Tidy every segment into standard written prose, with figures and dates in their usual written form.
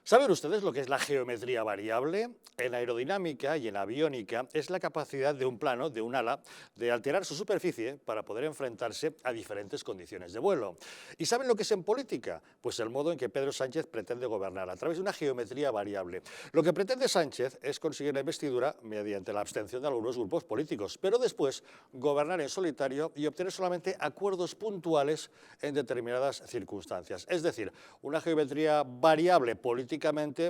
¿Saben ustedes lo que es la geometría variable? En aerodinámica y en aviónica es la capacidad de un plano, de un ala, de alterar su superficie para poder enfrentarse a diferentes condiciones de vuelo. ¿Y saben lo que es en política? Pues el modo en que Pedro Sánchez pretende gobernar, a través de una geometría variable. Lo que pretende Sánchez es conseguir la investidura mediante la abstención de algunos grupos políticos, pero después gobernar en solitario y obtener solamente acuerdos puntuales en determinadas circunstancias. Es decir, una geometría variable políticamente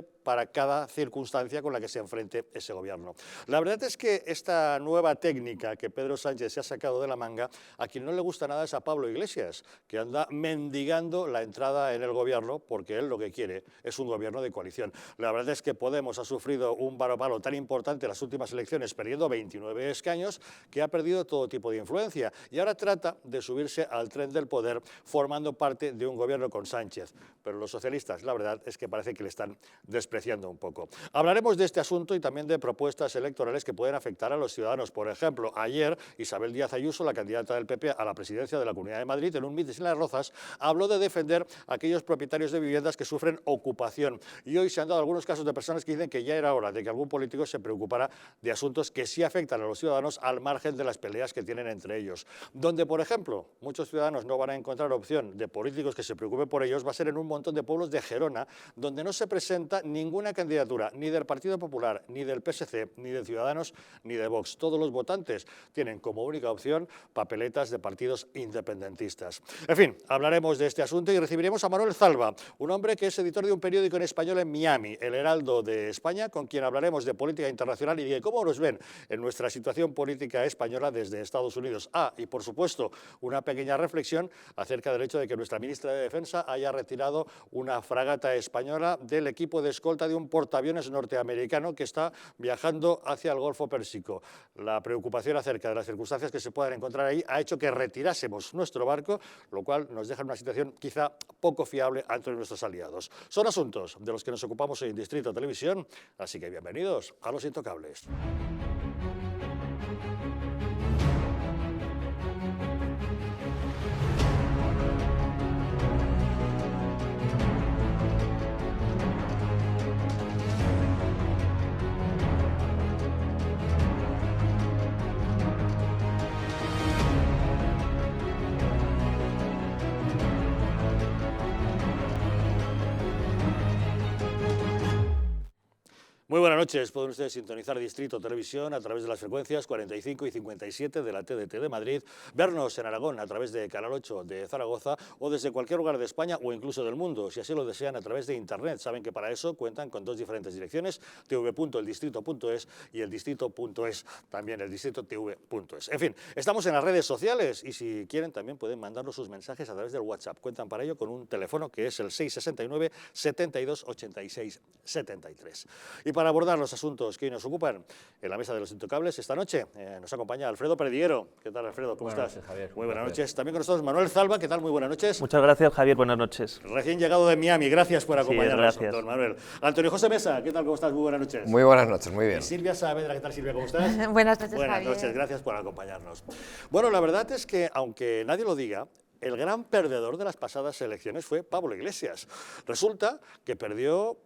para cada circunstancia con la que se enfrente ese gobierno. La verdad es que esta nueva técnica que Pedro Sánchez se ha sacado de la manga, a quien no le gusta nada es a Pablo Iglesias, que anda mendigando la entrada en el gobierno porque él lo que quiere es un gobierno de coalición. La verdad es que Podemos ha sufrido un varapalo tan importante en las últimas elecciones, perdiendo 29 escaños, que ha perdido todo tipo de influencia y ahora trata de subirse al tren del poder formando parte de un gobierno con Sánchez. Pero los socialistas, la verdad es que parece que le están despreciando un poco. Hablaremos de este asunto y también de propuestas electorales que pueden afectar a los ciudadanos. Por ejemplo, ayer Isabel Díaz Ayuso, la candidata del PP a la presidencia de la Comunidad de Madrid, en un mitin en Las Rozas, habló de defender a aquellos propietarios de viviendas que sufren ocupación. Y hoy se han dado algunos casos de personas que dicen que ya era hora de que algún político se preocupara de asuntos que sí afectan a los ciudadanos al margen de las peleas que tienen entre ellos. Donde, por ejemplo, muchos ciudadanos no van a encontrar opción de políticos que se preocupen por ellos, va a ser en un montón de pueblos de Gerona, donde no se presenta ninguna candidatura ni del Partido Popular, ni del PSC, ni de Ciudadanos, ni de Vox. Todos los votantes tienen como única opción papeletas de partidos independentistas. En fin, hablaremos de este asunto y recibiremos a Manuel Zalba, un hombre que es editor de un periódico en español en Miami, El Heraldo de España, con quien hablaremos de política internacional y de cómo nos ven en nuestra situación política española desde Estados Unidos. Y por supuesto, una pequeña reflexión acerca del hecho de que nuestra ministra de Defensa haya retirado una fragata española del equipo de escolta de un portaaviones norteamericano que está viajando hacia el Golfo Pérsico. La preocupación acerca de las circunstancias que se puedan encontrar ahí ha hecho que retirásemos nuestro barco, lo cual nos deja en una situación quizá poco fiable ante nuestros aliados. Son asuntos de los que nos ocupamos en Distrito Televisión, así que bienvenidos a Los Intocables. Muy buenas noches. Pueden ustedes sintonizar Distrito Televisión a través de las frecuencias 45 y 57 de la TDT de Madrid, vernos en Aragón a través de Canal 8 de Zaragoza o desde cualquier lugar de España o incluso del mundo, si así lo desean, a través de Internet. Saben que para eso cuentan con dos diferentes direcciones, tv.eldistrito.es y eldistrito.es, también eldistrito.tv.es. En fin, estamos en las redes sociales y si quieren también pueden mandarnos sus mensajes a través del WhatsApp. Cuentan para ello con un teléfono que es el 669 72 86 73. Y para abordar los asuntos que hoy nos ocupan en la mesa de Los Intocables esta noche nos acompaña Alfredo Perdiguero. ¿Qué tal, Alfredo? ¿Cómo estás? Noches, Javier. Muy buenas noches. También con nosotros Manuel Zalba. ¿Qué tal? Muy buenas noches. Muchas gracias, Javier. Buenas noches. Recién llegado de Miami. Gracias por acompañarnos, gracias. don Manuel. Antonio José Mesa. ¿Qué tal? ¿Cómo estás? Muy buenas noches. Muy buenas noches, muy bien. Y Silvia Saavedra. ¿Qué tal, Silvia? ¿Cómo estás? Buenas noches, Buenas Javier. noches. Gracias por acompañarnos. Bueno, la verdad es que, aunque nadie lo diga, el gran perdedor de las pasadas elecciones fue Pablo Iglesias. Resulta que perdió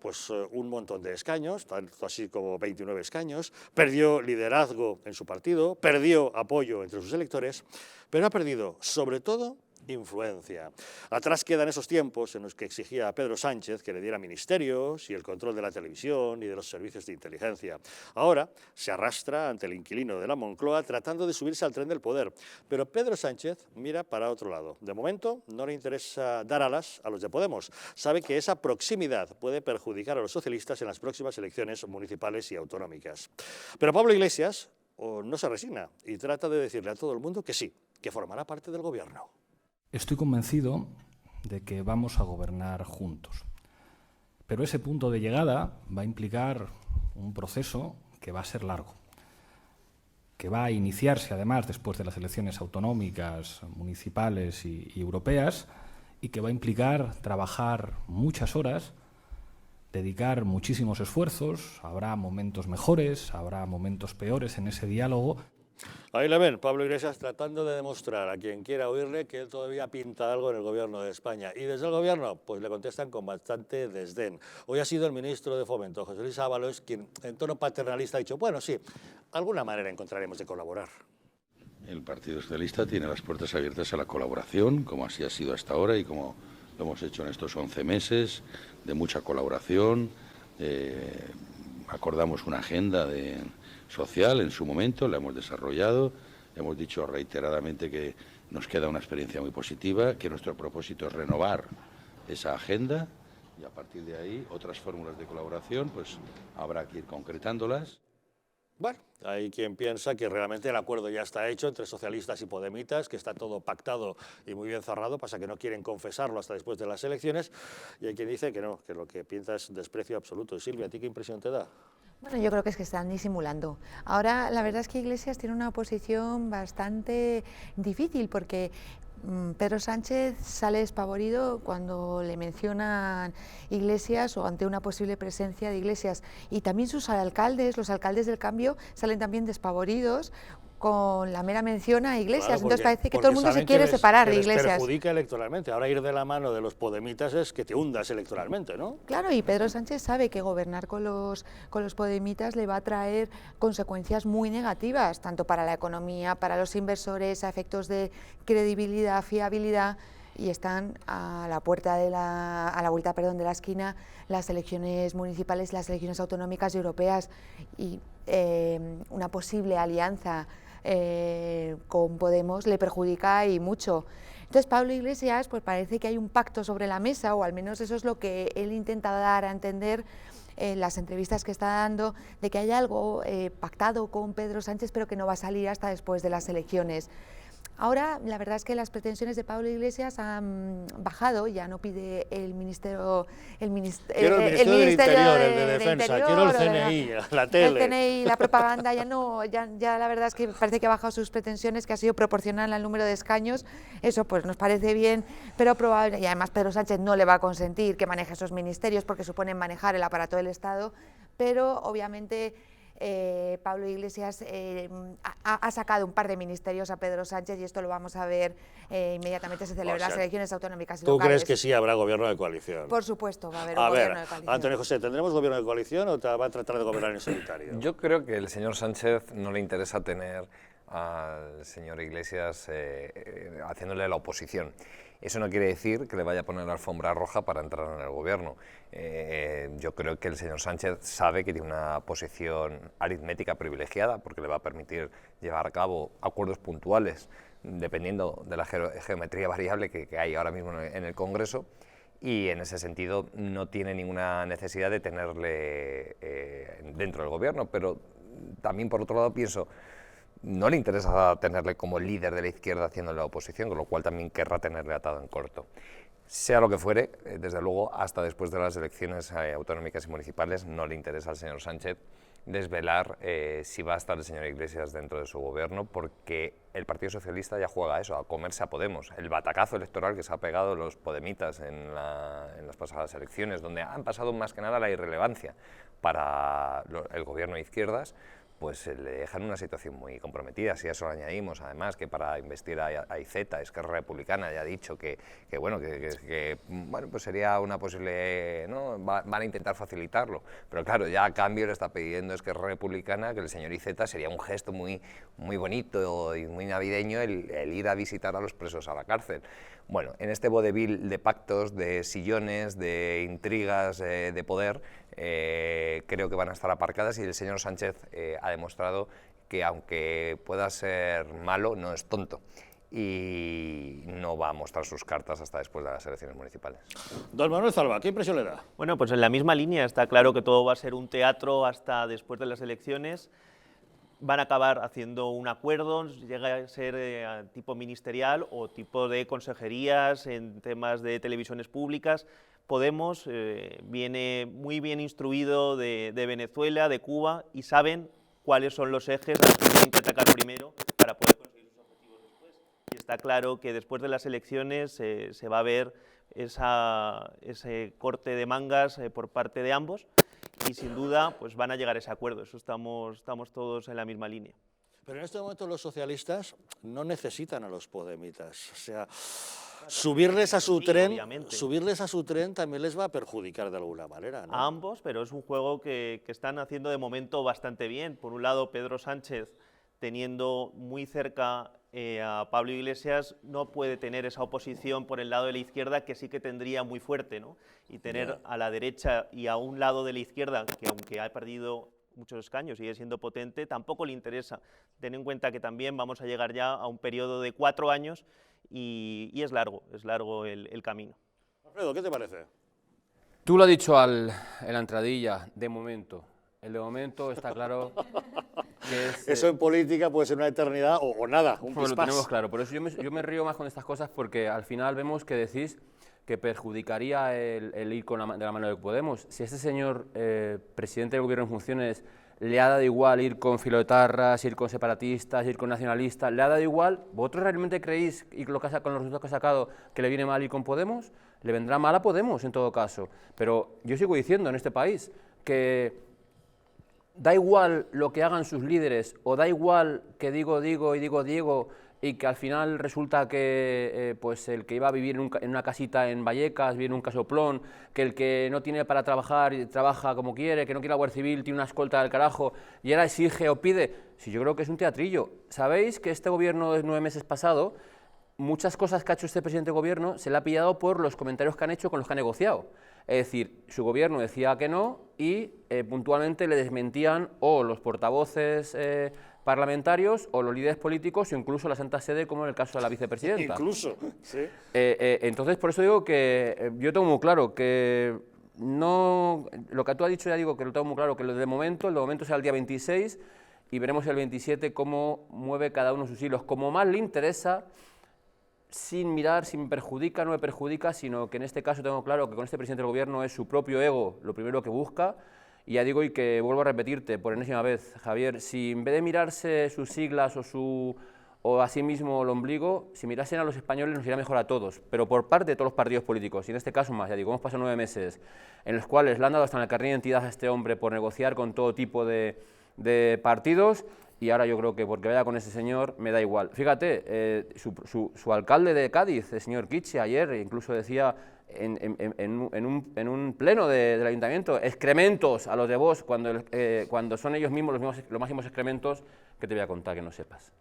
un montón de escaños, tanto así como 29 escaños, perdió liderazgo en su partido, perdió apoyo entre sus electores, pero ha perdido, sobre todo, influencia. Atrás quedan esos tiempos en los que exigía a Pedro Sánchez que le diera ministerios y el control de la televisión y de los servicios de inteligencia. Ahora se arrastra ante el inquilino de la Moncloa tratando de subirse al tren del poder. Pero Pedro Sánchez mira para otro lado. De momento no le interesa dar alas a los de Podemos. Sabe que esa proximidad puede perjudicar a los socialistas en las próximas elecciones municipales y autonómicas. Pero Pablo Iglesias no se resigna y trata de decirle a todo el mundo que sí, que formará parte del gobierno. Estoy convencido de que vamos a gobernar juntos. Pero ese punto de llegada va a implicar un proceso que va a ser largo, que va a iniciarse además después de las elecciones autonómicas, municipales y europeas, y que va a implicar trabajar muchas horas, dedicar muchísimos esfuerzos. Habrá momentos mejores, habrá momentos peores en ese diálogo. Ahí le ven, Pablo Iglesias tratando de demostrar a quien quiera oírle que él todavía pinta algo en el gobierno de España. Y desde el gobierno, pues le contestan con bastante desdén. Hoy ha sido el ministro de Fomento, José Luis Ábalos, quien en tono paternalista ha dicho, bueno, sí, alguna manera encontraremos de colaborar. El Partido Socialista tiene las puertas abiertas a la colaboración, como así ha sido hasta ahora y como lo hemos hecho en estos 11 meses, de mucha colaboración. Acordamos una agenda social en su momento, la hemos desarrollado, hemos dicho reiteradamente que nos queda una experiencia muy positiva, que nuestro propósito es renovar esa agenda y a partir de ahí otras fórmulas de colaboración, pues habrá que ir concretándolas. Bueno, hay quien piensa que realmente el acuerdo ya está hecho entre socialistas y podemitas, que está todo pactado y muy bien cerrado, pasa que no quieren confesarlo hasta después de las elecciones, y hay quien dice que no, que lo que piensa es desprecio absoluto. Silvia, ¿a ti qué impresión te da? Bueno, yo creo que es que están disimulando. Ahora, la verdad es que Iglesias tiene una posición bastante difícil porque Pedro Sánchez sale despavorido cuando le mencionan Iglesias o ante una posible presencia de Iglesias, y también sus alcaldes, los alcaldes del cambio, salen también despavoridos con la mera mención a Iglesias. Claro, entonces parece que todo el mundo se saben quiere separar de les Iglesias. Perjudica electoralmente. Ahora ir de la mano de los podemitas es que te hundas electoralmente, ¿no? Claro, y Pedro Sánchez sabe que gobernar con los podemitas le va a traer consecuencias muy negativas, tanto para la economía, para los inversores, a efectos de credibilidad, fiabilidad, y están a la puerta de a la vuelta, perdón, de la esquina las elecciones municipales, las elecciones autonómicas y europeas, y una posible alianza con Podemos le perjudica y mucho. Entonces Pablo Iglesias, pues parece que hay un pacto sobre la mesa, o al menos eso es lo que él intenta dar a entender en las entrevistas que está dando, de que hay algo pactado con Pedro Sánchez, pero que no va a salir hasta después de las elecciones. Ahora, la verdad es que las pretensiones de Pablo Iglesias han bajado, ya no pide el Ministerio, Quiero el Ministerio del Interior, el de Defensa, quiero el CNI, la tele. El CNI, la propaganda, ya la verdad es que parece que ha bajado sus pretensiones, que ha sido proporcional al número de escaños. Eso pues nos parece bien, pero probable, y además Pedro Sánchez no le va a consentir que maneje esos ministerios porque suponen manejar el aparato del Estado, pero obviamente Pablo Iglesias ha sacado un par de ministerios a Pedro Sánchez, y esto lo vamos a ver inmediatamente se celebran las elecciones autonómicas y ¿Tú locales. crees que sí habrá gobierno de coalición? Por supuesto, va a haber un gobierno de coalición. Antonio José, ¿tendremos gobierno de coalición o va a tratar de gobernar en solitario? Yo creo que el señor Sánchez no le interesa tener al señor Iglesias haciéndole la oposición. Eso no quiere decir que le vaya a poner la alfombra roja para entrar en el gobierno. Yo creo que el señor Sánchez sabe que tiene una posición aritmética privilegiada, porque le va a permitir llevar a cabo acuerdos puntuales dependiendo de la geometría variable que hay ahora mismo en el Congreso, y en ese sentido no tiene ninguna necesidad de tenerle dentro del gobierno, pero también por otro lado pienso, no le interesa tenerle como líder de la izquierda haciendo la oposición, con lo cual también querrá tenerle atado en corto. Sea lo que fuere, desde luego, hasta después de las elecciones autonómicas y municipales, no le interesa al señor Sánchez desvelar si va a estar el señor Iglesias dentro de su gobierno, porque el Partido Socialista ya juega a eso, a comerse a Podemos. El batacazo electoral que se ha pegado los podemitas en las pasadas elecciones, donde han pasado más que nada la irrelevancia para el gobierno de izquierdas, pues le dejan una situación muy comprometida. Si a eso le añadimos, además, que para investir a IZ, Esquerra Republicana ya ha dicho que bueno, pues sería una posible, ¿no? Van a intentar facilitarlo, pero claro, ya a cambio le está pidiendo Esquerra Republicana que el señor IZ sería un gesto muy bonito y muy navideño el ir a visitar a los presos a la cárcel. Bueno, en este vodevil de pactos, de sillones, de intrigas de poder, creo que van a estar aparcadas, y el señor Sánchez ha demostrado que aunque pueda ser malo, no es tonto, y no va a mostrar sus cartas hasta después de las elecciones municipales. Don Manuel Zalba, ¿qué impresión le da? Bueno, pues en la misma línea, está claro que todo va a ser un teatro hasta después de las elecciones. Van a acabar haciendo un acuerdo, llega a ser tipo ministerial o tipo de consejerías en temas de televisiones públicas. Podemos viene muy bien instruido de Venezuela, de Cuba, y saben cuáles son los ejes a los que tienen que atacar primero para poder conseguir sus objetivos después. Y está claro que después de las elecciones se va a ver ese corte de mangas por parte de ambos, y sin duda pues van a llegar a ese acuerdo. Eso estamos todos en la misma línea. Pero en este momento los socialistas no necesitan a los podemitas. O sea, subirles a su tren también les va a perjudicar de alguna manera, ¿no? A ambos, pero es un juego que están haciendo de momento bastante bien. Por un lado, Pedro Sánchez, teniendo muy cerca a Pablo Iglesias, no puede tener esa oposición por el lado de la izquierda que sí que tendría muy fuerte, ¿no? Y tener a la derecha y a un lado de la izquierda, que aunque ha perdido muchos escaños, sigue siendo potente, tampoco le interesa. Ten en cuenta que también vamos a llegar ya a un periodo de 4 años y es largo el camino. Alfredo, ¿qué te parece? Tú lo has dicho en la entradilla, de momento. El de momento está claro que es... Eso en política puede ser una eternidad o nada, un pues lo pispás. tenemos claro. Por eso yo me río más con estas cosas, porque al final vemos que decís que perjudicaría el ir de la mano de Podemos. Si este señor, presidente del gobierno en funciones, le ha dado igual ir con filoetarras, ir con separatistas, ir con nacionalistas, le ha dado igual, ¿vosotros realmente creéis, y con los resultados que ha sacado, que le viene mal ir con Podemos? Le vendrá mal a Podemos en todo caso. Pero yo sigo diciendo en este país que da igual lo que hagan sus líderes, o da igual que digo Diego, y que al final resulta que pues el que iba a vivir en una casita en Vallecas, vive en un casoplón, que el que no tiene para trabajar y trabaja como quiere, que no quiere la Guardia Civil, tiene una escolta del carajo, y ahora exige o pide. Si yo creo que es un teatrillo. ¿Sabéis que este gobierno de 9 meses pasado, muchas cosas que ha hecho este presidente de gobierno se le ha pillado por los comentarios que han hecho con los que ha negociado? Es decir, su gobierno decía que no y puntualmente le desmentían o los portavoces parlamentarios o los líderes políticos o incluso la Santa Sede, como en el caso de la vicepresidenta. Incluso, sí. Entonces, por eso digo que yo tengo muy claro que no, lo que tú has dicho, ya digo que lo tengo muy claro, que el de momento será el día 26 y veremos el 27 cómo mueve cada uno sus hilos. Como más le interesa, sin mirar si me perjudica o no me perjudica, sino que en este caso tengo claro que con este presidente del gobierno es su propio ego lo primero que busca. Y ya digo, y que vuelvo a repetirte por enésima vez, Javier, si en vez de mirarse sus siglas o a sí mismo el ombligo, si mirasen a los españoles nos iría mejor a todos, pero por parte de todos los partidos políticos, y en este caso más, ya digo, hemos pasado 9 meses en los cuales le han dado hasta en el carnet de identidad a este hombre por negociar con todo tipo de partidos, y ahora yo creo que porque vaya con ese señor me da igual. Fíjate, su alcalde de Cádiz, el señor Kitche, ayer incluso decía en un pleno del ayuntamiento, excrementos a los de Vox, cuando son ellos mismos los máximos excrementos, que te voy a contar que no sepas.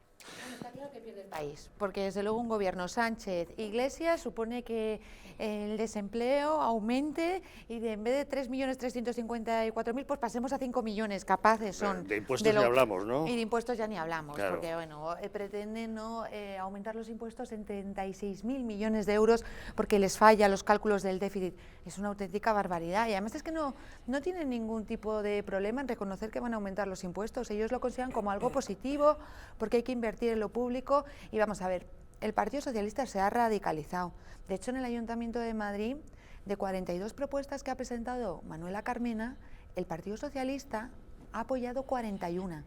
Está claro que pierde el país, porque desde luego un gobierno Sánchez-Iglesias supone que el desempleo aumente y en vez de 3.354.000, pues pasemos a 5 millones, capaces son. De impuestos ni hablamos, ¿no? Y de impuestos ya ni hablamos, claro. Porque bueno, pretenden aumentar los impuestos en 36.000 millones de euros porque les falla los cálculos del déficit. Es una auténtica barbaridad y además es que no tienen ningún tipo de problema en reconocer que van a aumentar los impuestos. Ellos lo consideran como algo positivo porque hay que invertir en lo público y vamos a ver, el Partido Socialista se ha radicalizado. De hecho, en el Ayuntamiento de Madrid, de 42 propuestas que ha presentado Manuela Carmena, el Partido Socialista ha apoyado 41.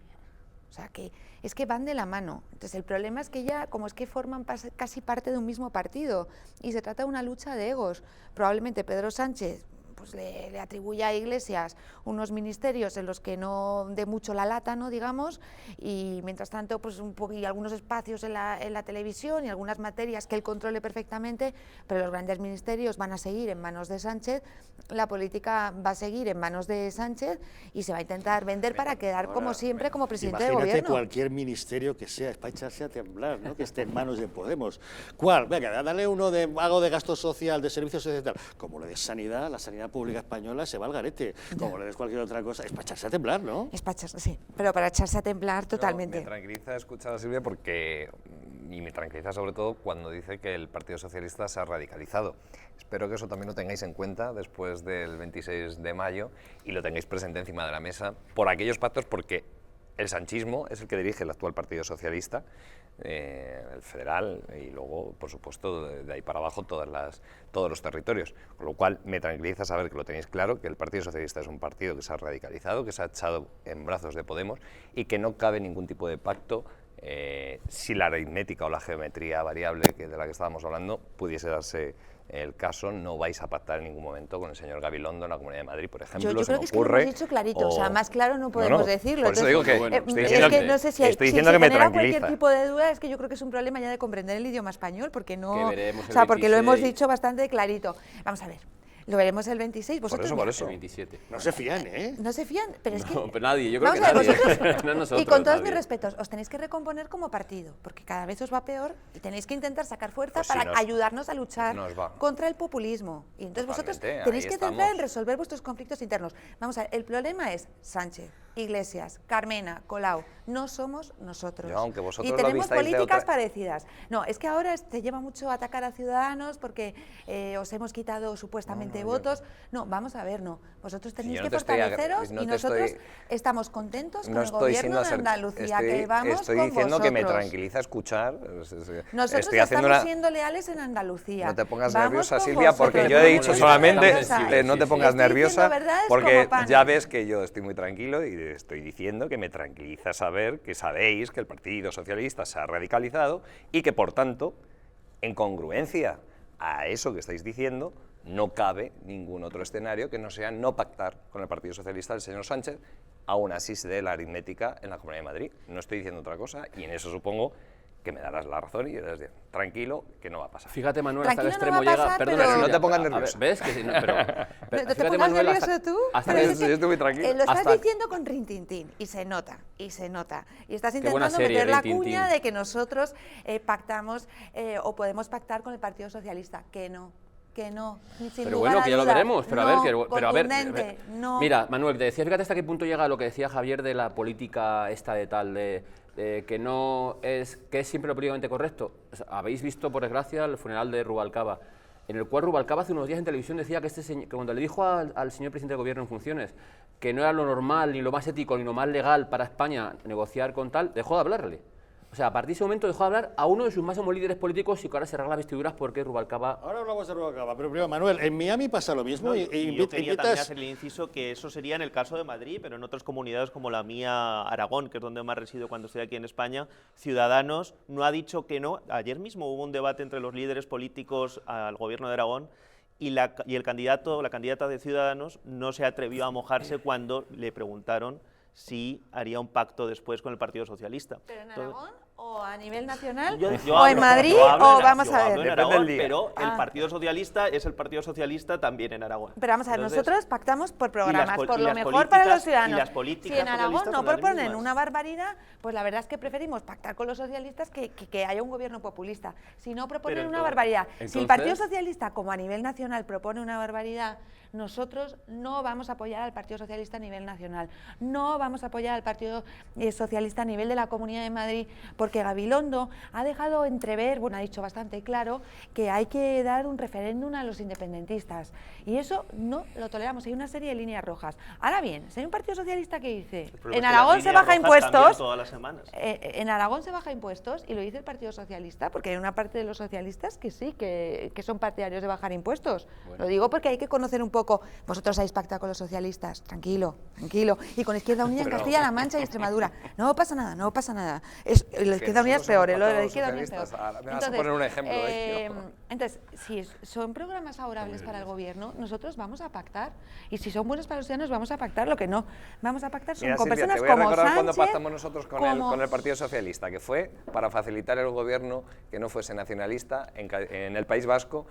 O sea, que es que van de la mano. Entonces, el problema es que ya, como es que forman casi parte de un mismo partido y se trata de una lucha de egos. Probablemente Pedro Sánchez pues le atribuye a Iglesias unos ministerios en los que no dé mucho la lata, ¿no?, digamos, y mientras tanto pues y algunos espacios en la televisión y algunas materias que él controle perfectamente, pero los grandes ministerios van a seguir en manos de Sánchez, la política va a seguir en manos de Sánchez y se va a intentar vender para quedar como siempre como presidente de gobierno. Imagínate cualquier ministerio que sea, es para echarse a temblar, ¿no?, que esté en manos de Podemos. ¿Cuál? Venga, dale uno de algo de gasto social, de servicios sociales, como le des sanidad, la sanidad pública española se va al garete, como le des cualquier otra cosa, es para echarse a temblar, ¿no? Es para echarse, sí, pero para echarse a temblar totalmente. Me tranquiliza escuchar a Silvia y me tranquiliza sobre todo cuando dice que el Partido Socialista se ha radicalizado. Espero que eso también lo tengáis en cuenta después del 26 de mayo y lo tengáis presente encima de la mesa por aquellos pactos, porque el sanchismo es el que dirige el actual Partido Socialista, el federal, y luego, por supuesto, de ahí para abajo todos los territorios. Con lo cual, me tranquiliza saber que lo tenéis claro, que el Partido Socialista es un partido que se ha radicalizado, que se ha echado en brazos de Podemos y que no cabe ningún tipo de pacto si la aritmética o la geometría variable de la que estábamos hablando pudiese darse el caso, no vais a pactar en ningún momento con el señor Gabilondo en la Comunidad de Madrid, por ejemplo. Yo creo que es que lo hemos dicho clarito, o sea, más claro no podemos decirlo. Por eso digo que, estoy diciendo que me tranquiliza. Cualquier tipo de duda es que yo creo que es un problema ya de comprender el idioma español, porque no, veremos o sea, porque lo hemos 26. dicho bastante clarito. Vamos a ver. Lo veremos el 26. ¿Vosotros Por eso. El 27. No se fían, ¿eh? no se fían, pero es que... No, pero nadie, yo creo Vamos que a ver, nadie. vosotros, No nosotros, y con todos nadie. mis respetos, os tenéis que recomponer como partido, porque cada vez os va peor y tenéis que intentar sacar fuerza Pues sí, para ayudarnos a luchar nos va. contra el populismo. Y entonces vosotros Totalmente, tenéis ahí que centrar estamos. en resolver vuestros conflictos internos. Vamos a ver, el problema es Sánchez, Iglesias, Carmena, Colau. No somos nosotros. Yo, aunque vosotros y lo tenemos vistáis de políticas otra- parecidas. No, es que ahora te lleva mucho a atacar a Ciudadanos porque os hemos quitado supuestamente votos. No, vamos a ver, no. Vosotros tenéis yo que no te estoy fortaleceros no y te nosotros estoy- estamos contentos con No el estoy gobierno siendo de Andalucía, que vamos estoy con diciendo que me vosotros. tranquiliza escuchar. Nosotros estoy haciendo estamos una... siendo leales en Andalucía. No te pongas Vamos nerviosa, con Silvia, porque vosotros. yo he dicho Vamos, solamente vamos a ver. no te pongas Estoy nerviosa, diciendo verdades porque como panes. ya ves que yo estoy muy tranquilo y estoy diciendo que me tranquiliza saber que sabéis que el Partido Socialista se ha radicalizado y que, por tanto, en congruencia a eso que estáis diciendo, no cabe ningún otro escenario que no sea no pactar con el Partido Socialista del señor Sánchez, aún así se dé la aritmética en la Comunidad de Madrid. No estoy diciendo otra cosa y en eso supongo que me darás la razón y dirás, tranquilo, que no va a pasar. Fíjate, Manuel, hasta el Tranquilo, no extremo va a llega... pasar, Perdona, pero- Silvia, No te pongas a ver, nervioso. ¿ves? Que sí, no, pero, ¿No te fíjate, pongas Manuel, nervioso tú? hasta Pero el- es que, yo estoy muy tranquilo. Lo estás Hasta- diciendo con rintintín y se nota, y se nota. Y estás Qué buena intentando serie, meter la Rin Tin cuña Tin. de que nosotros pactamos o podemos pactar con el Partido Socialista. Que no, sin Pero lugar bueno, a que ya lo dudas. veremos, pero No, a ver, pero a ver, contundente, no. mira, Manuel, te decía, fíjate hasta qué punto llega lo que decía Javier de la política esta de tal, de que no es, que es siempre lo políticamente correcto. O sea, habéis visto, por desgracia, el funeral de Rubalcaba, en el cual Rubalcaba hace unos días en televisión decía que, que cuando le dijo al señor presidente del gobierno en funciones que no era lo normal, ni lo más ético, ni lo más legal para España negociar con tal, dejó de hablarle. O sea, a partir de ese momento dejó de hablar a uno de sus máximos líderes políticos y que ahora se arregla las vestiduras porque Rubalcaba... Ahora hablamos de Rubalcaba, pero primero, Manuel, en Miami pasa lo mismo. No, y y yo quería también invitas... hacer el inciso que eso sería en el caso de Madrid, pero en otras comunidades como la mía, Aragón, que es donde más resido cuando estoy aquí en España, Ciudadanos no ha dicho que no. Ayer mismo hubo un debate entre los líderes políticos al gobierno de Aragón y el candidato, la candidata de Ciudadanos no se atrevió a mojarse cuando le preguntaron si haría un pacto después con el Partido Socialista. ¿Pero en Entonces, Aragón o a nivel nacional yo o en hablo- Madrid yo hablo o en- vamos yo a hablo ver? en Depende Aragón, del día. pero el Ah. Partido Socialista es el Partido Socialista también en Aragón. Pero vamos a ver, Entonces, nosotros pactamos por programas, pol- por y lo las mejor para los políticas- y ciudadanos. las políticas Si en Aragón socialistas no son las proponen mismas. una barbaridad, pues la verdad es que preferimos pactar con los socialistas que haya un gobierno populista. Si no proponen Pero una entonces- barbaridad, si el entonces- Partido Socialista, como a nivel nacional, propone una barbaridad, nosotros no vamos a apoyar al Partido Socialista a nivel nacional, no vamos a apoyar al Partido Socialista a nivel de la Comunidad de Madrid, porque Gabilondo ha dejado entrever, bueno, ha dicho bastante claro, que hay que dar un referéndum a los independentistas. Y eso no lo toleramos, hay una serie de líneas rojas. Ahora bien, si hay un Partido Socialista que dice, El problema en es que las Aragón se líneas baja rojas cambian impuestos, todas las semanas. en Aragón se baja impuestos y lo dice el Partido Socialista, porque hay una parte de los socialistas que sí, que son partidarios de bajar impuestos. Lo digo porque hay que conocer un poco. Vosotros habéis pactado con los socialistas, tranquilo, tranquilo. Y con Izquierda Unida en Castilla-La Mancha y Extremadura. No pasa nada, no pasa nada. La Izquierda Unida es peor, lo de la Izquierda Unida es peor. Me vas a poner un ejemplo. Entonces, si son programas favorables para el gobierno, nosotros vamos a pactar. Y si son buenos para los ciudadanos, vamos a pactar. Lo que no vamos a pactar son Mira, con Silvia, personas te voy a como recordar cuando Sánchez, pactamos nosotros como- con el Partido Socialista, que fue para facilitar el gobierno que no fuese nacionalista en el País Vasco,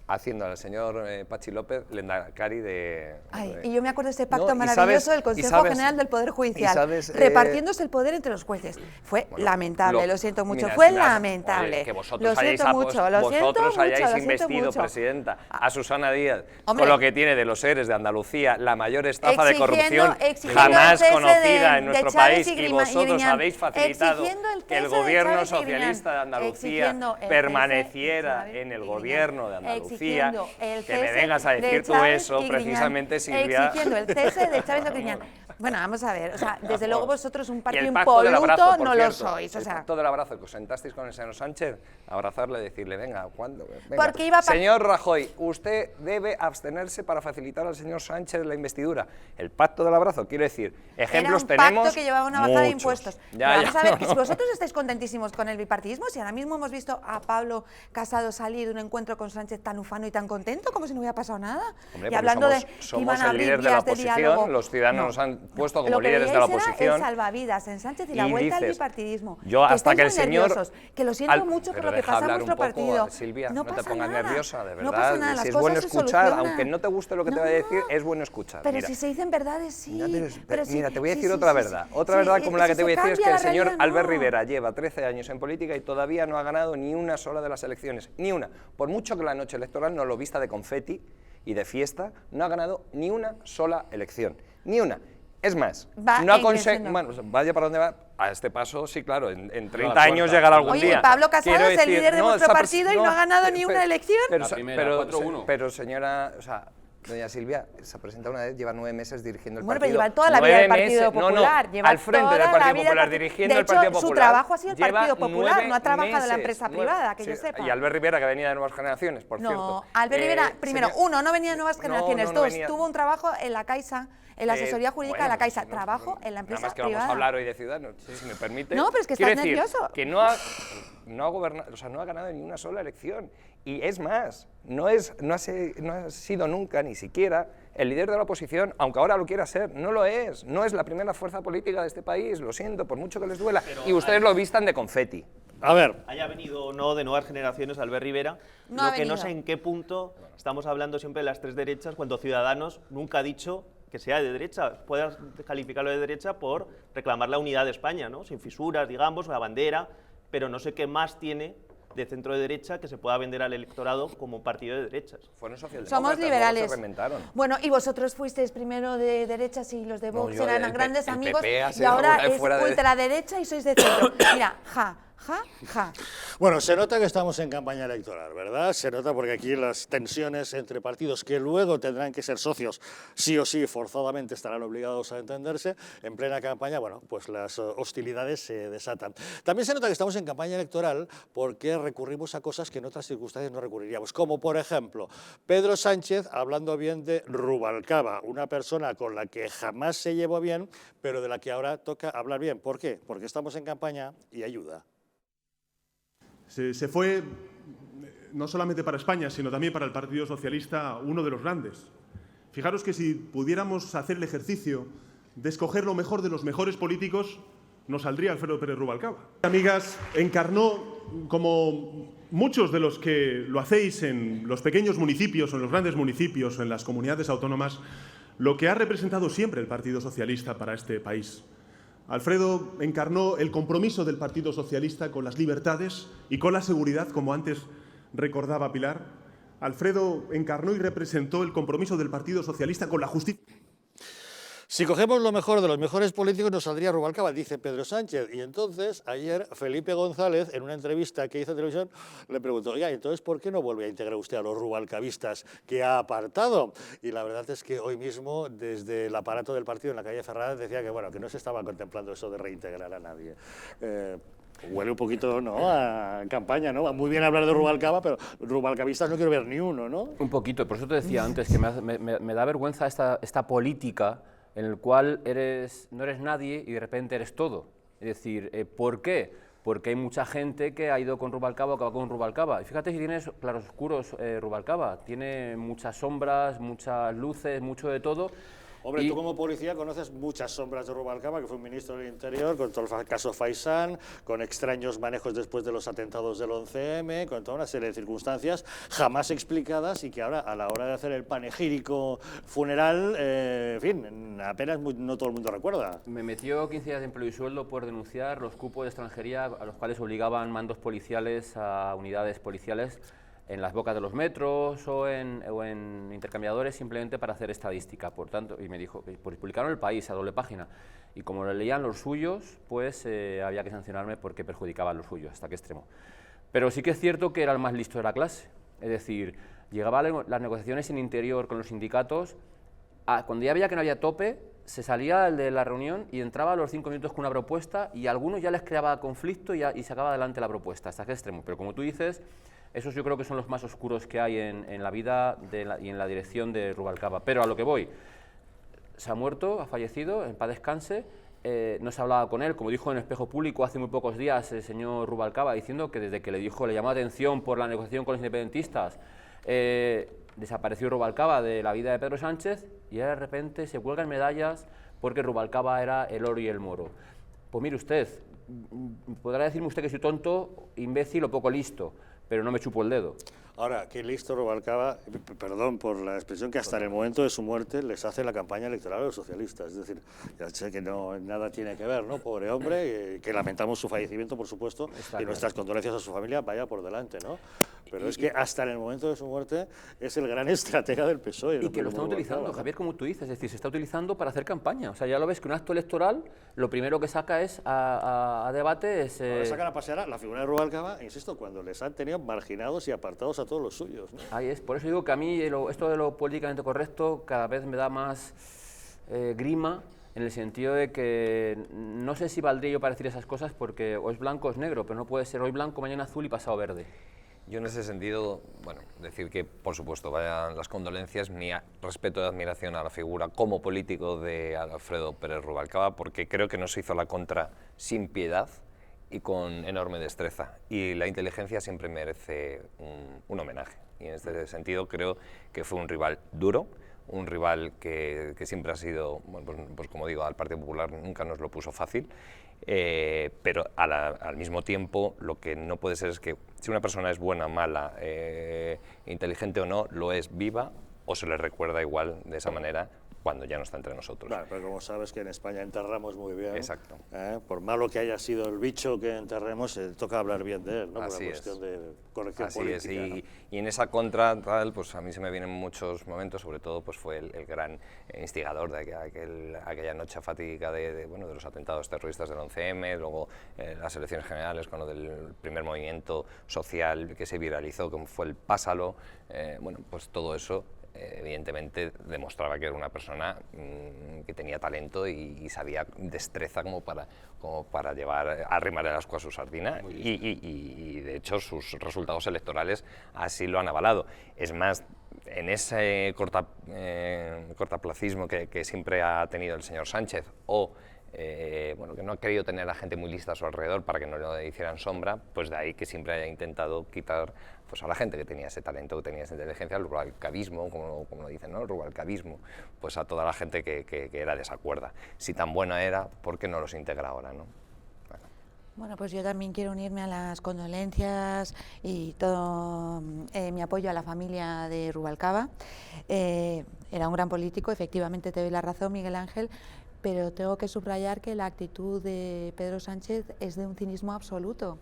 haciendo al señor Pachi López lehendakari de... Ay, y yo me acuerdo de ese pacto No, y maravilloso sabes- del y Consejo sabes- General del Poder Judicial, y sabes, repartiéndose el poder entre los jueces. Fue Bueno, lamentable, lo siento mucho, mira, fue si me has- lamentable. oye, que vosotros Lo hayáis siento mucho, lo siento vosotros mucho, hayáis lo siento investido, mucho. presidenta, a Susana Díaz, Hombre, con lo que tiene de los seres de Andalucía, la mayor estafa de exigiendo- corrupción exigiendo jamás el cese conocida de- en nuestro de Chávez país, y y Griñán, vosotros habéis facilitado exigiendo el que el cese de gobierno Chávez y socialista de Griñán, Andalucía exigiendo el cese permaneciera de Chávez en el y gobierno de Griñán, Andalucía. exigiendo el Que me cese vengas a de decir tú Chávez eso, y Griñán, precisamente, Silvia. exigiendo el cese de Chávez y Griñán. Bueno, vamos a ver, o sea, desde luego vosotros un Y partido el pacto del impoluto abrazo, por no lo cierto, sois, o el sea... pacto del abrazo, que os sentasteis con el señor Sánchez, abrazarle y decirle, venga, ¿cuándo? Venga. Porque iba a Señor Rajoy, usted debe abstenerse para facilitar al señor Sánchez la investidura. El pacto del abrazo, quiero decir, ejemplos Era un tenemos pacto que llevaba una bajada de muchos. impuestos. Ya, Pero vamos ya, a ver, no, que no. si vosotros estáis contentísimos con el bipartidismo, si ahora mismo hemos visto a Pablo Casado salir de un encuentro con Sánchez tan ufano y tan contento, como si no hubiera pasado nada. Hombre, y porque hablando de que somos iban a el abrir líder de la vías de oposición, diálogo. los ciudadanos nos han puesto como Lo que líderes de la veíais era oposición. el salvavidas en Sánchez y la Y vuelta al dices, bipartidismo. yo hasta estáis que el muy señor... nerviosos, que lo siento mucho por pero lo que deja pasa en hablar un vuestro poco, partido. Silvia, no te pasa pongas nada. nerviosa, de verdad. No pasa nada, si las es cosas bueno se escuchar, solucionan. aunque no te guste lo que te voy a decir, es bueno escuchar. Pero Mira. si se dicen verdades, sí. Pero sí, mira, te voy a sí, decir sí, otra sí, verdad. sí. Otra Sí, verdad como la que si te voy se a decir es que cambia el la señor realidad, Albert no. Rivera lleva 13 años en política y todavía no ha ganado ni una sola de las elecciones. Ni una. Por mucho que la noche electoral nos lo vista de confeti y de fiesta, no ha ganado ni una sola elección. Ni una. Es más, Va no ha creciendo. conseguido... Bueno, vaya para dónde va. A este paso, sí, claro, en 30 la años cuarta. llegará algún Oye, día. Pablo Casado Quiero es el líder de vuestro esa partido y no ha ganado ni una elección. Pero, La primera, pero, 4-1. pero, señora, o sea, doña Silvia se ha presentado una vez, lleva 9 meses dirigiendo el Bueno, pero partido. lleva toda la vida el 9 Partido meses, Popular. No, lleva al frente toda del la Partido vida Popular, del dirigiendo de el Partido hecho, Popular. su trabajo ha sido el Lleva Partido Popular, 9 no ha trabajado en la meses, empresa privada, que yo sí, sepa. Y Albert Rivera, que venía de Nuevas Generaciones, por cierto. No, Albert Rivera, primero, señor- uno, no venía de Nuevas Generaciones, no dos, venía. tuvo un trabajo en la Caixa, en la asesoría jurídica bueno, de la Caixa, pues, trabajo en la empresa Nada más que privada. vamos a hablar hoy de Ciudadanos, si me permite. No, pero es que Quiero estás decir nervioso. que no ha gobernado, o sea, no ha ganado ni una sola elección. Y es más, no ha sido nunca, ni siquiera, el líder de la oposición, aunque ahora lo quiera ser, no lo es. No es la primera fuerza política de este país, lo siento, por mucho que les duela. Y ustedes lo vistan de confeti. A ver, Haya venido o no de Nuevas Generaciones Albert Rivera, No ha lo que no venido. sé en qué punto estamos hablando siempre de las tres derechas cuando Ciudadanos nunca ha dicho que sea de derecha. Puedes calificarlo de derecha por reclamar la unidad de España, ¿no? Sin fisuras, digamos, la bandera, pero no sé qué más tiene de centro de derecha que se pueda vender al electorado como partido de derechas. Fueron socialdemócratas, Somos luego liberales. se reventaron. Bueno, y vosotros fuisteis primero de derechas y los de Vox yo eran el grandes el amigos PP ha y sido ahora alguna vez es fuera de- ultraderecha y sois de centro. Mira, ja. bueno, se nota que estamos en campaña electoral, ¿verdad? Se nota porque aquí las tensiones entre partidos que luego tendrán que ser socios, sí o sí, forzadamente estarán obligados a entenderse, en plena campaña, bueno, pues las hostilidades se desatan. También se nota que estamos en campaña electoral porque recurrimos a cosas que en otras circunstancias no recurriríamos, como por ejemplo, Pedro Sánchez hablando bien de Rubalcaba, una persona con la que jamás se llevó bien, pero de la que ahora toca hablar bien. ¿Por qué? Porque estamos en campaña y ayuda. Se fue, no solamente para España, sino también para el Partido Socialista, uno de los grandes. Fijaros que si pudiéramos hacer el ejercicio de escoger lo mejor de los mejores políticos, nos saldría Alfredo Pérez Rubalcaba. Amigas, encarnó, como muchos de los que lo hacéis en los pequeños municipios o en los grandes municipios o en las comunidades autónomas, lo que ha representado siempre el Partido Socialista para este país. Alfredo encarnó el compromiso del Partido Socialista con las libertades y con la seguridad, como antes recordaba Pilar. Alfredo encarnó y representó el compromiso del Partido Socialista con la justicia. Si cogemos lo mejor de los mejores políticos nos saldría Rubalcaba, dice Pedro Sánchez. Y entonces ayer Felipe González, en una entrevista que hizo en televisión, le preguntó, oiga, entonces ¿por qué no vuelve a integrar usted a los rubalcabistas que ha apartado? Y la verdad es que hoy mismo, desde el aparato del partido en la calle Ferraz, decía que, bueno, que no se estaba contemplando eso de reintegrar a nadie. Huele un poquito, ¿no?, a campaña, ¿no? Muy bien hablar de Rubalcaba, pero rubalcabistas no quiero ver ni uno, ¿no? Un poquito, por eso te decía antes que me da vergüenza esta política en el cual no eres nadie y de repente eres todo. Es decir, ¿por qué? Porque hay mucha gente que ha ido con Rubalcaba o que va con Rubalcaba. Y fíjate si tienes claroscuros Rubalcaba, tiene muchas sombras, muchas luces, mucho de todo. Hombre, tú como policía conoces muchas sombras de Rubalcaba, que fue un ministro del Interior, con todo el caso Faisán, con extraños manejos después de los atentados del 11M, con toda una serie de circunstancias jamás explicadas y que ahora, a la hora de hacer el panegírico funeral, en fin, apenas no todo el mundo recuerda. Me metió 15 días de empleo y sueldo por denunciar los cupos de extranjería a los cuales obligaban mandos policiales a unidades policiales en las bocas de los metros o en intercambiadores, simplemente para hacer estadística. Por tanto, y me dijo, pues publicaron El País a doble página, y como lo leían los suyos, pues había que sancionarme porque perjudicaban los suyos. ¿Hasta qué extremo? Pero sí que es cierto que era el más listo de la clase. Es decir, llegaba a las negociaciones en Interior con los sindicatos, cuando ya veía que no había tope, se salía el de la reunión y entraba a los 5 minutos con una propuesta y a algunos ya les creaba conflicto y sacaba adelante la propuesta, hasta qué extremo. Pero como tú dices, esos yo creo que son los más oscuros que hay en la vida y en la dirección de Rubalcaba. Pero a lo que voy, se ha muerto, ha fallecido, en paz descanse. No se hablaba con él, como dijo en Espejo Público hace muy pocos días el señor Rubalcaba, diciendo que desde que le llamó la atención por la negociación con los independentistas, desapareció Rubalcaba de la vida de Pedro Sánchez y de repente se cuelgan medallas porque Rubalcaba era el oro y el moro. Pues mire usted, podrá decirme usted que soy tonto, imbécil o poco listo, pero no me chupo el dedo. Ahora, qué listo Rubalcaba, perdón por la expresión, que hasta en el momento de su muerte les hace la campaña electoral a los socialistas. Es decir, ya sé que no, nada tiene que ver, ¿no? Pobre hombre, que lamentamos su fallecimiento, por supuesto, y nuestras condolencias a su familia, vaya por delante, ¿no? Pero es que hasta en el momento de su muerte es el gran estratega del PSOE. Y que lo están utilizando, Javier, como tú dices, es decir, se está utilizando para hacer campaña. O sea, ya lo ves que un acto electoral, lo primero que saca es a debate es... Ahora sacan a pasear a la figura de Rubalcaba, insisto, cuando les han tenido marginados y apartados a todos los suyos, ¿no? Ahí es, por eso digo que a mí esto de lo políticamente correcto cada vez me da más grima, en el sentido de que no sé si valdría yo para decir esas cosas porque o es blanco o es negro, pero no puede ser hoy blanco, mañana azul y pasado verde. Yo en ese sentido, bueno, decir que por supuesto vayan las condolencias, mi respeto y admiración a la figura como político de Alfredo Pérez Rubalcaba, porque creo que nos hizo la contra sin piedad y con enorme destreza, y la inteligencia siempre merece un homenaje, y en este sentido creo que fue un rival duro, un rival que siempre ha sido, bueno, pues como digo, al Partido Popular nunca nos lo puso fácil, pero al mismo tiempo lo que no puede ser es que si una persona es buena, mala, inteligente o no, lo es viva o se le recuerda igual de esa manera cuando ya no está entre nosotros. Claro, pero como sabes que en España enterramos muy bien. Exacto. Por malo que haya sido el bicho que enterremos, toca hablar bien de él, ¿no? Así por una cuestión de corrección Así política. es, y, ¿no? y en esa contra, tal, pues a mí se me vienen muchos momentos, sobre todo pues fue el gran instigador de aquella noche fatídica de los atentados terroristas del 11M, luego las elecciones generales con lo del primer movimiento social que se viralizó, como fue el Pásalo, bueno, pues todo eso evidentemente demostraba que era una persona que tenía talento y sabía destreza como para arrimar el ascua a su sardina y de hecho sus resultados electorales así lo han avalado. Es más, en ese cortaplacismo que siempre ha tenido el señor Sánchez bueno, que no ha querido tener a gente muy lista a su alrededor para que no le hicieran sombra, pues de ahí que siempre haya intentado quitar pues a la gente que tenía ese talento, que tenía esa inteligencia, el rubalcabismo, como lo dicen, ¿no? El rubalcabismo, pues a toda la gente que era de esa cuerda. Si tan buena era, ¿por qué no los integra ahora, no? Bueno, pues yo también quiero unirme a las condolencias y todo mi apoyo a la familia de Rubalcaba. Era un gran político, efectivamente te doy la razón, Miguel Ángel, pero tengo que subrayar que la actitud de Pedro Sánchez es de un cinismo absoluto,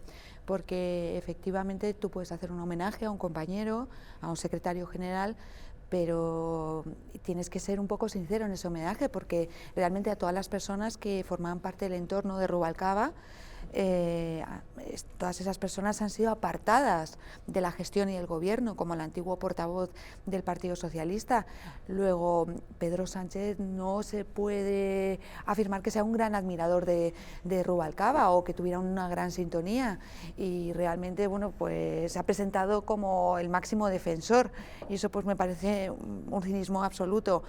porque efectivamente tú puedes hacer un homenaje a un compañero, a un secretario general, pero tienes que ser un poco sincero en ese homenaje, porque realmente a todas las personas que formaban parte del entorno de Rubalcaba, todas esas personas han sido apartadas de la gestión y del gobierno, como el antiguo portavoz del Partido Socialista. Luego, Pedro Sánchez no se puede afirmar que sea un gran admirador de Rubalcaba o que tuviera una gran sintonía, y realmente, bueno, pues se ha presentado como el máximo defensor, y eso pues me parece un cinismo absoluto.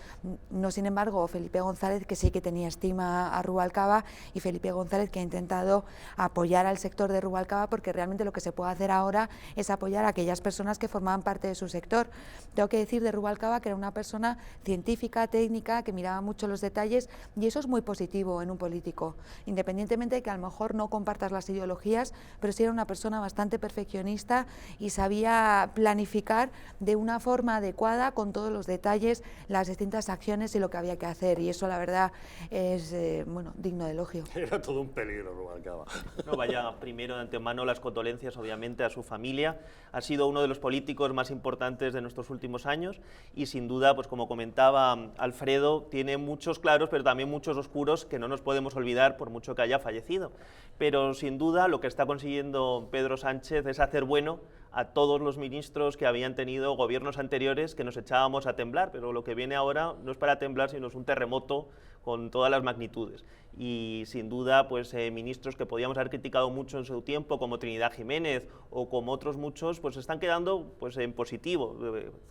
No, sin embargo, Felipe González, que sí que tenía estima a Rubalcaba, y Felipe González, que ha intentado apoyar al sector de Rubalcaba, porque realmente lo que se puede hacer ahora es apoyar a aquellas personas que formaban parte de su sector. Tengo que decir de Rubalcaba que era una persona científica, técnica, que miraba mucho los detalles, y eso es muy positivo en un político, independientemente de que a lo mejor no compartas las ideologías, pero sí era una persona bastante perfeccionista y sabía planificar de una forma adecuada, con todos los detalles, las distintas acciones y lo que había que hacer, y eso la verdad es bueno, digno de elogio. Era todo un peligro Rubalcaba. No, vaya, primero de antemano las condolencias obviamente a su familia. Ha sido uno de los políticos más importantes de nuestros últimos años y sin duda, pues como comentaba Alfredo, tiene muchos claros pero también muchos oscuros que no nos podemos olvidar por mucho que haya fallecido. Pero sin duda lo que está consiguiendo Pedro Sánchez es hacer bueno a todos los ministros que habían tenido gobiernos anteriores, que nos echábamos a temblar, pero lo que viene ahora no es para temblar, sino es un terremoto con todas las magnitudes. Y sin duda, pues ministros que podíamos haber criticado mucho en su tiempo, como Trinidad Jiménez o como otros muchos, pues están quedando pues en positivo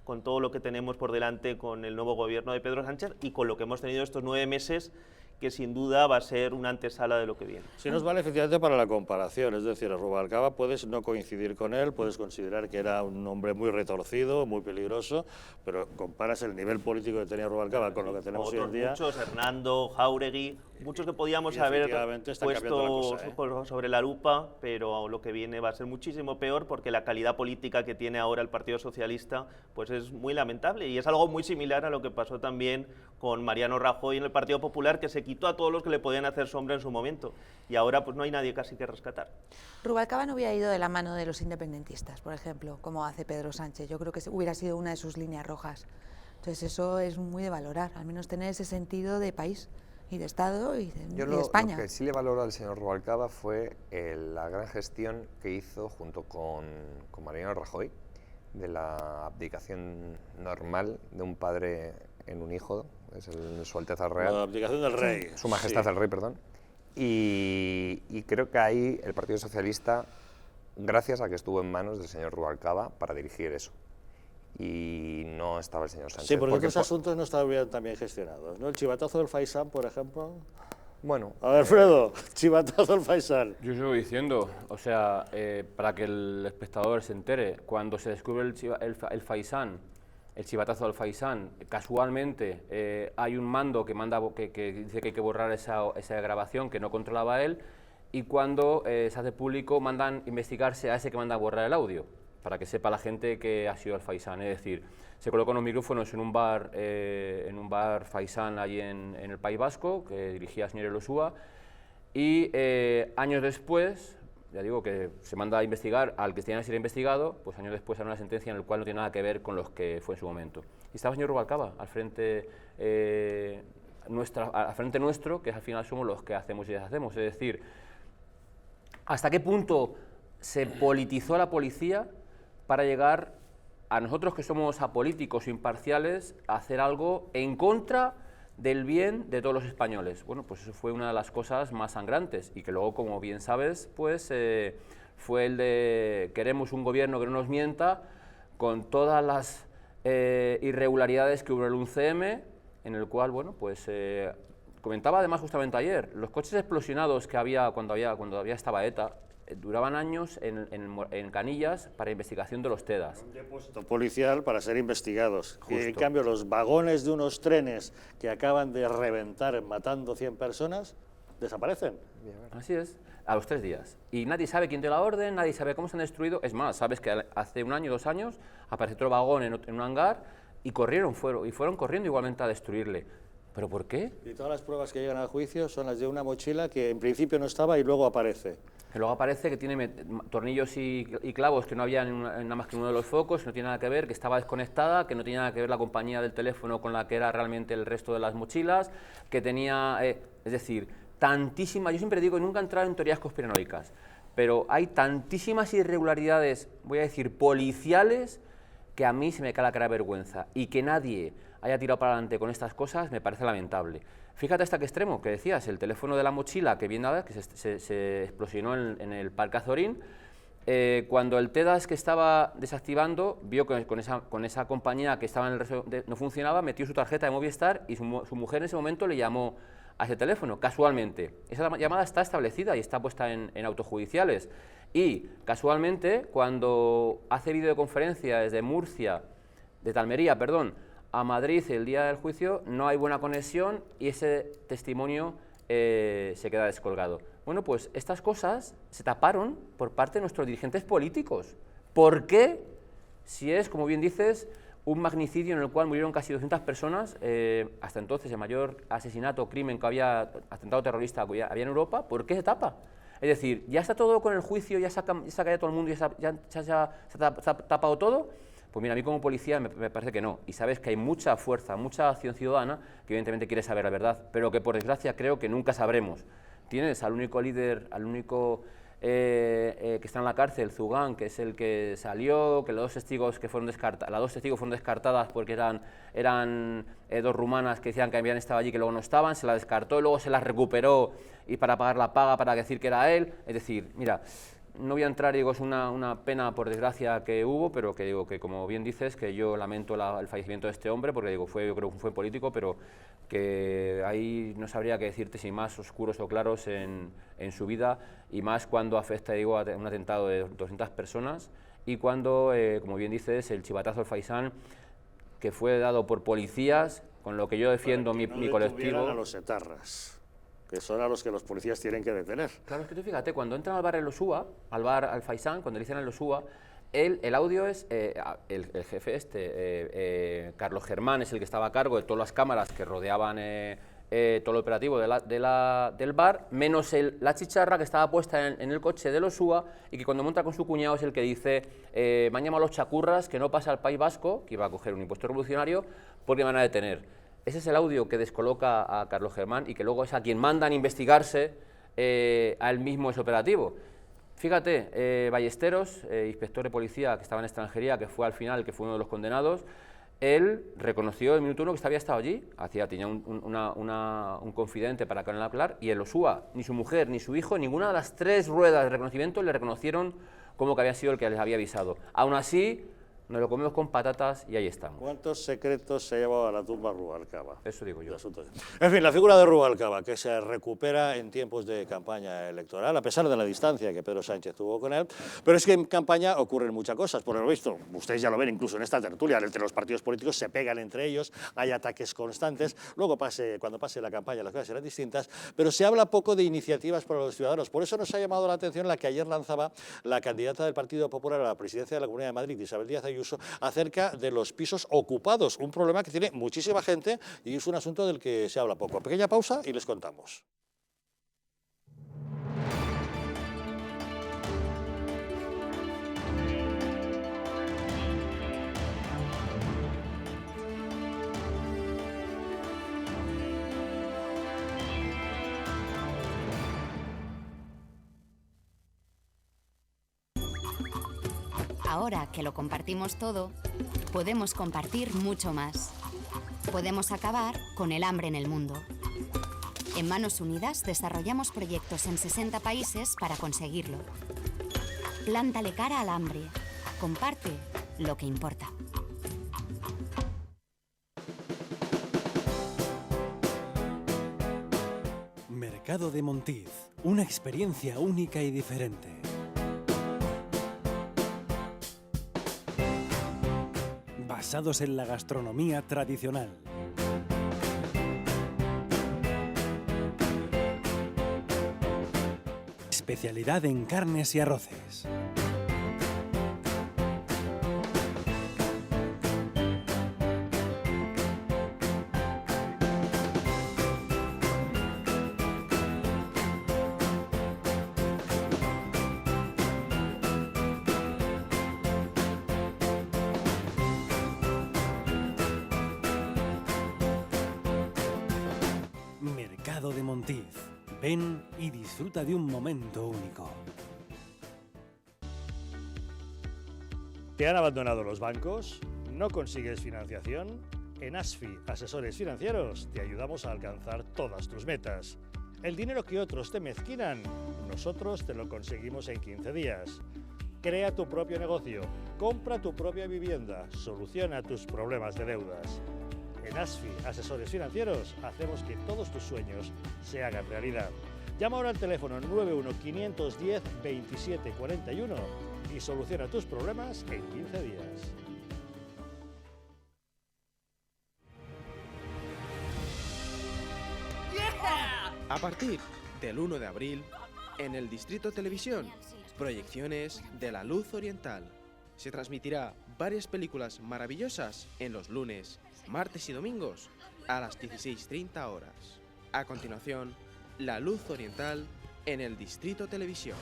con todo lo que tenemos por delante con el nuevo gobierno de Pedro Sánchez y con lo que hemos tenido estos 9 meses, que sin duda va a ser una antesala de lo que viene. Si nos vale efectivamente para la comparación, es decir, a Rubalcaba puedes no coincidir con él, puedes considerar que era un hombre muy retorcido, muy peligroso, pero comparas el nivel político que tenía Rubalcaba con lo que tenemos hoy en día. Muchos, Hernando, Jáuregui, muchos que podíamos haber puesto sobre la lupa, pero lo que viene va a ser muchísimo peor porque la calidad política que tiene ahora el Partido Socialista pues es muy lamentable y es algo muy similar a lo que pasó también con Mariano Rajoy en el Partido Popular, que se quitó a todos los que le podían hacer sombra en su momento y ahora pues no hay nadie casi que rescatar. Rubalcaba no hubiera ido de la mano de los independentistas, por ejemplo, como hace Pedro Sánchez. Yo creo que hubiera sido una de sus líneas rojas. Entonces eso es muy de valorar, al menos tener ese sentido de país y de Estado y de España. Lo que sí le valoro al señor Rubalcaba fue la gran gestión que hizo junto con Mariano Rajoy de la abdicación normal de un padre en un hijo, es su Alteza Real. La abdicación del rey. Su Majestad el Rey, perdón. Y creo que ahí el Partido Socialista, gracias a que estuvo en manos del señor Rubalcaba para dirigir eso. Y no estaba el señor Sánchez. Sí, porque otros asuntos no estaban tan bien gestionados, ¿no? El chivatazo del Faisán, por ejemplo. Bueno. A ver, Fredo, chivatazo del Faisán. Yo sigo diciendo, o sea, para que el espectador se entere, cuando se descubre el Faisán, el chivatazo del Faisán, casualmente hay un mando que dice que hay que borrar esa grabación que no controlaba él, y cuando se hace público mandan investigarse a ese que manda a borrar el audio, para que sepa la gente que ha sido el Faisán. Es decir, se colocan unos micrófonos en un bar Faisán allí en el País Vasco, que dirigía el señor Elosúa, y años después, ya digo que se manda a investigar al que tenía que ser investigado, pues años después hay una sentencia en la cual no tiene nada que ver con los que fue en su momento. Y estaba el señor Rubalcaba al frente, al frente nuestro, que al final somos los que hacemos y deshacemos. Es decir, ¿hasta qué punto se politizó la policía para llegar a nosotros, que somos apolíticos, imparciales, a hacer algo en contra del bien de todos los españoles? Bueno, pues eso fue una de las cosas más sangrantes y que luego, como bien sabes, pues fue el de queremos un gobierno que no nos mienta, con todas las irregularidades que hubo en el 11M, en el cual, bueno, pues comentaba además justamente ayer, los coches explosionados que había cuando estaba ETA, duraban años en canillas para investigación de los TEDAS. Un depósito policial para ser investigados. Y en cambio, los vagones de unos trenes que acaban de reventar matando 100 personas, desaparecen. Así es, a los 3 días. Y nadie sabe quién dio la orden, nadie sabe cómo se han destruido. Es más, sabes que hace 1 año, 2 años, apareció otro vagón en un hangar y fueron corriendo igualmente a destruirle. ¿Pero por qué? Y todas las pruebas que llegan al juicio son las de una mochila que en principio no estaba y luego aparece. Que luego aparece que tiene tornillos y clavos que no había nada más que en uno de los focos, que no tiene nada que ver, que estaba desconectada, que no tenía nada que ver la compañía del teléfono con la que era realmente el resto de las mochilas, que tenía, es decir, tantísimas, yo siempre digo, nunca he entrado en teorías conspiranoicas, pero hay tantísimas irregularidades, voy a decir, policiales, que a mí se me cae la cara de vergüenza, y que nadie haya tirado para adelante con estas cosas me parece lamentable. Fíjate hasta qué extremo, que decías, el teléfono de la mochila que viene a ver, que se explosionó en el Parque Azorín, cuando el TEDAS que estaba desactivando vio que con esa compañía que estaba en el resto no funcionaba, metió su tarjeta de Movistar y su mujer en ese momento le llamó a ese teléfono, casualmente. Esa llamada está establecida y está puesta en autojudiciales. Y casualmente, cuando hace videoconferencia desde Murcia, de Almería, perdón, a Madrid el día del juicio, no hay buena conexión y ese testimonio se queda descolgado. Bueno, pues estas cosas se taparon por parte de nuestros dirigentes políticos. ¿Por qué? Si es, como bien dices, un magnicidio en el cual murieron casi 200 personas, hasta entonces el mayor asesinato, crimen que había, atentado terrorista que había en Europa, ¿por qué se tapa? Es decir, ya está todo con el juicio, ya se ha callado todo el mundo, ya se ha tapado todo. Pues mira, a mí como policía me parece que no. Y sabes que hay mucha fuerza, mucha acción ciudadana que evidentemente quiere saber la verdad, pero que por desgracia creo que nunca sabremos. Tienes al único líder, al único que están en la cárcel, Zugán, que es el que salió, que las dos testigos fueron descartadas porque eran dos rumanas que decían que habían estado allí que luego no estaban, se las descartó, luego se las recuperó y para pagar la paga para decir que era él. Es decir, mira, no voy a entrar, digo, es una pena por desgracia que hubo, pero que digo que, como bien dices, que yo lamento el fallecimiento de este hombre, porque digo, yo creo que fue político, pero que ahí no sabría qué decirte si más oscuros o claros en su vida, y más cuando afecta, digo, a un atentado de 200 personas, y cuando, como bien dices, el chivatazo al Faisán, que fue dado por policías, con lo que yo defiendo mi colectivo... a los etarras, que son a los que los policías tienen que detener. Claro, es que tú fíjate, cuando entran al bar El Osúa, al bar Al Faisán, cuando le dicen El Osúa, el audio es, el jefe Carlos Germán, es el que estaba a cargo de todas las cámaras que rodeaban todo el operativo del bar, menos la chicharra que estaba puesta en el coche del Osúa, y que cuando monta con su cuñado es el que dice, me han llamado los chacurras, que no pasa al País Vasco, que iba a coger un impuesto revolucionario, porque me van a detener. Ese es el audio que descoloca a Carlos Germán y que luego es a quien mandan investigarse a él mismo ese operativo. Fíjate, Ballesteros, inspector de policía que estaba en extranjería, que fue al final, que fue uno de los condenados, él reconoció en minuto uno que había estado allí, tenía un confidente para que no le hablar, y el Osúa, ni su mujer, ni su hijo, ninguna de las 3 ruedas de reconocimiento le reconocieron como que había sido el que les había avisado. Aún así, nos lo comemos con patatas y ahí estamos. ¿Cuántos secretos se ha llevado a la tumba Rubalcaba? Eso digo yo. En fin, la figura de Rubalcaba, que se recupera en tiempos de campaña electoral, a pesar de la distancia que Pedro Sánchez tuvo con él, pero es que en campaña ocurren muchas cosas, por lo visto, ustedes ya lo ven incluso en esta tertulia, entre los partidos políticos se pegan entre ellos, hay ataques constantes, luego cuando pase la campaña las cosas serán distintas, pero se habla poco de iniciativas para los ciudadanos, por eso nos ha llamado la atención la que ayer lanzaba la candidata del Partido Popular a la presidencia de la Comunidad de Madrid, Isabel Díaz Ayuso, acerca de los pisos ocupados, un problema que tiene muchísima gente y es un asunto del que se habla poco. Pequeña pausa y les contamos. Ahora que lo compartimos todo, podemos compartir mucho más. Podemos acabar con el hambre en el mundo. En Manos Unidas desarrollamos proyectos en 60 países para conseguirlo. Plántale cara al hambre. Comparte lo que importa. Mercado de Montiz, una experiencia única y diferente. Basados en la gastronomía tradicional. Especialidad en carnes y arroces. Mercado de Montiz. Ven y disfruta de un momento único. ¿Te han abandonado los bancos? ¿No consigues financiación? En ASFI, Asesores Financieros, te ayudamos a alcanzar todas tus metas. El dinero que otros te mezquinan, nosotros te lo conseguimos en 15 días. Crea tu propio negocio, compra tu propia vivienda, soluciona tus problemas de deudas. En ASFI, Asesores Financieros, hacemos que todos tus sueños se hagan realidad. Llama ahora al teléfono 91-510-2741 y soluciona tus problemas en 15 días. A partir del 1 de abril, en el Distrito Televisión, proyecciones de La Luz Oriental. Se transmitirá varias películas maravillosas en los lunes, martes y domingos a las 16:30 horas. A continuación, La Luz Oriental en el Distrito Televisión.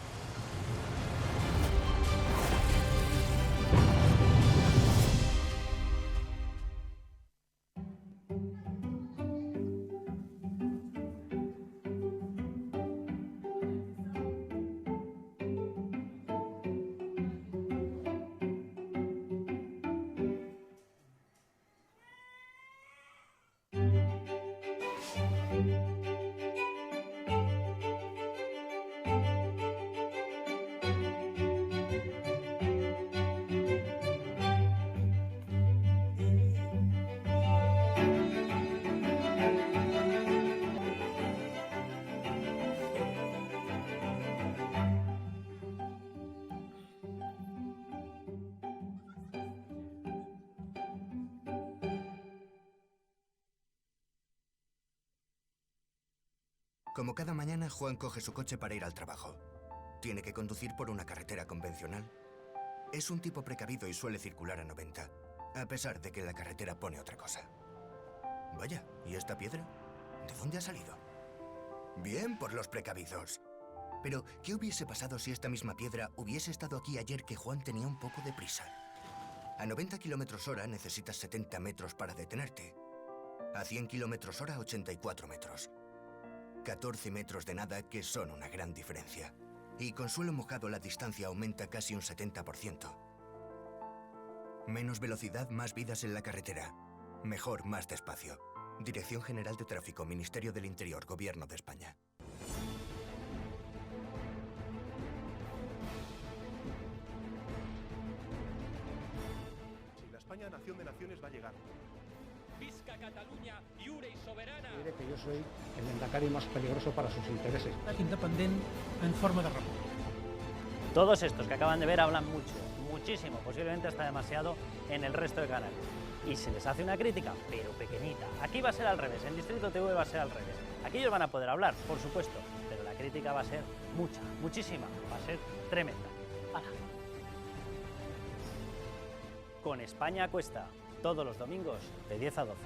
Como cada mañana, Juan coge su coche para ir al trabajo. Tiene que conducir por una carretera convencional. Es un tipo precavido y suele circular a 90, a pesar de que la carretera pone otra cosa. Vaya, ¿y esta piedra? ¿De dónde ha salido? Bien por los precavidos. Pero, ¿qué hubiese pasado si esta misma piedra hubiese estado aquí ayer que Juan tenía un poco de prisa? A 90 km/h necesitas 70 metros para detenerte. A 100 km/h, 84 metros. 14 metros de nada que son una gran diferencia. Y con suelo mojado la distancia aumenta casi un 70%. Menos velocidad, más vidas en la carretera. Mejor, más despacio. Dirección General de Tráfico, Ministerio del Interior, Gobierno de España. Si la España nación de naciones va a llegar. Visca Catalunya, lliure y soberana. Diré que yo soy el endacari más peligroso para sus intereses. Independiente en forma de república. Todos estos que acaban de ver hablan mucho, muchísimo, posiblemente hasta demasiado en el resto de canales. Y se les hace una crítica, pero pequeñita. Aquí va a ser al revés, en Distrito TV va a ser al revés. Aquí ellos van a poder hablar, por supuesto, pero la crítica va a ser mucha, muchísima, va a ser tremenda. ¡Hala! Con España a Cuesta, todos los domingos de 10 a 12.